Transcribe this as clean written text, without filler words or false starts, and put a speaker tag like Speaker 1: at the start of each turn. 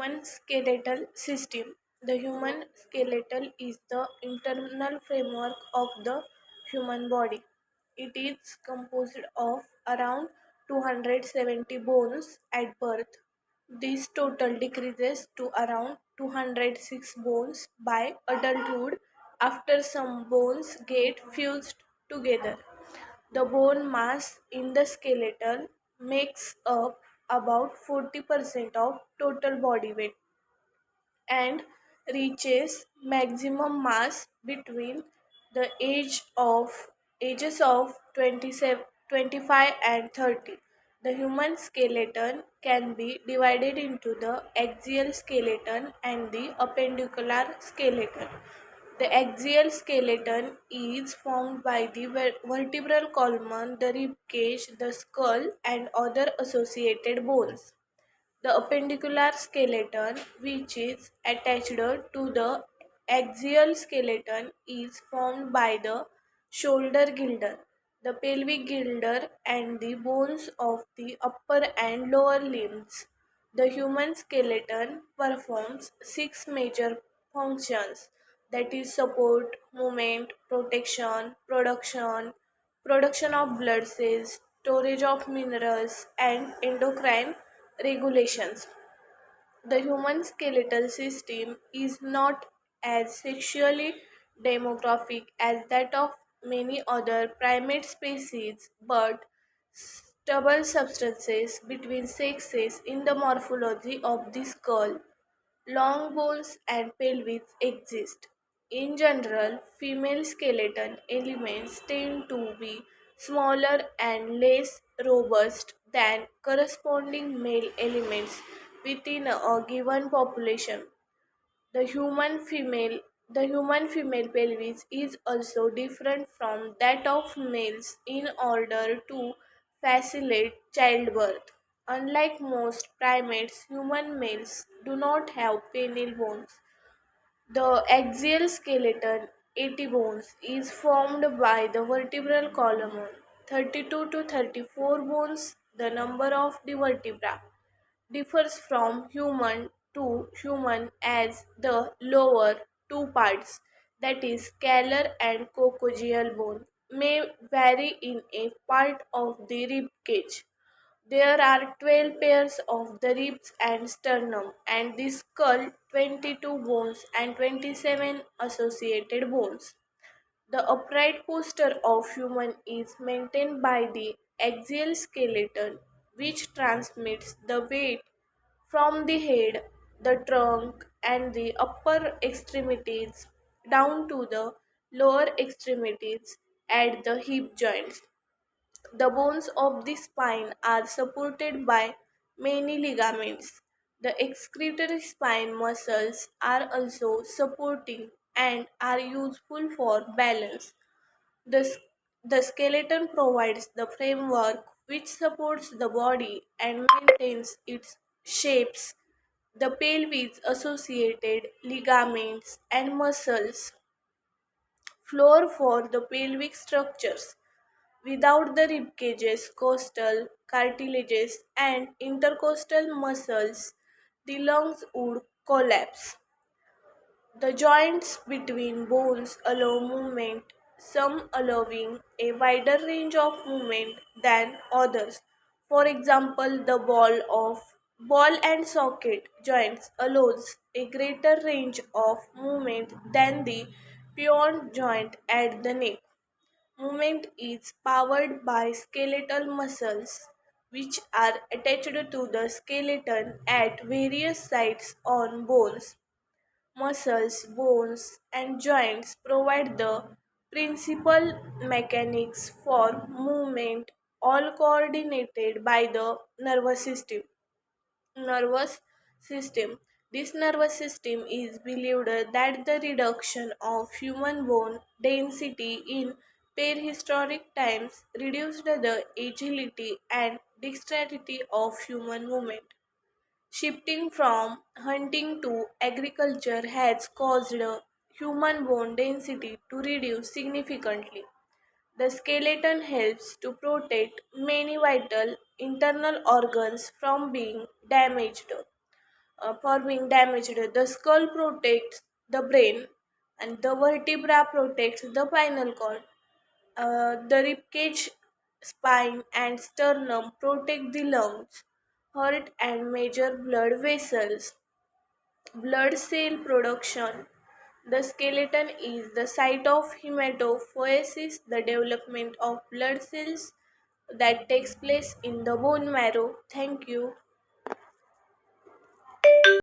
Speaker 1: Human skeletal system. The human skeletal is the internal framework of the human body. It is composed of around 270 bones at birth. This total decreases to around 206 bones by adulthood after some bones get fused together. The bone mass in the skeleton makes up about 40% of total body weight and reaches maximum mass between the ages of 27, 25 and 30. The human skeleton can be divided into the axial skeleton and the appendicular skeleton. The axial skeleton is formed by the vertebral column, the rib cage, the skull, and other associated bones. The appendicular skeleton, which is attached to the axial skeleton, is formed by the shoulder girdle, the pelvic girdle, and the bones of the upper and lower limbs. The human skeleton performs six major functions, that is support, movement, protection, production of blood cells, storage of minerals, and endocrine regulations. The human skeletal system is not as sexually demographic as that of many other primate species, but stable substances between sexes in the morphology of the skull, long bones, and pelvis exist. In general, female skeleton elements tend to be smaller and less robust than corresponding male elements within a given population. The human female the human female pelvis is also different from that of males in order to facilitate childbirth. Unlike most primates, human males do not have penile bones. The axial skeleton, 80 bones, is formed by the vertebral column, 32 to 34 bones. The number of the vertebra differs from human to human as the lower two parts, that is scalar and coccygeal bone, may vary in a part of the rib cage. There are 12 pairs of the ribs and sternum, and the skull, 22 bones and 27 associated bones. The upright posture of human is maintained by the axial skeleton, which transmits the weight from the head, the trunk, and the upper extremities down to the lower extremities at the hip joints. The bones of the spine are supported by many ligaments. The excretory spine muscles are also supporting and are useful for balance. The, s- the skeleton provides the framework which supports the body and maintains its shapes. The pelvis associated ligaments and muscles floor for the pelvic structures. Without the rib cages, costal, cartilages, and intercostal muscles, the lungs would collapse. The joints between bones allow movement, some allowing a wider range of movement than others. For example, the ball and socket joints allows a greater range of movement than the pivot joint at the neck. Movement is powered by skeletal muscles, which are attached to the skeleton at various sites on bones. Muscles, bones, and joints provide the principal mechanics for movement, all coordinated by the nervous system. This nervous system is believed that the reduction of human bone density in prehistoric times reduced the agility and dexterity of human movement. Shifting from hunting to agriculture has caused human bone density to reduce significantly. The skeleton helps to protect many vital internal organs from being damaged. for being damaged. The skull protects the brain, and the vertebra protects the spinal cord. The ribcage, spine, and sternum protect the lungs, heart, and major blood vessels. Blood cell production. The skeleton is the site of hematopoiesis, the development of blood cells that takes place in the bone marrow. Thank you.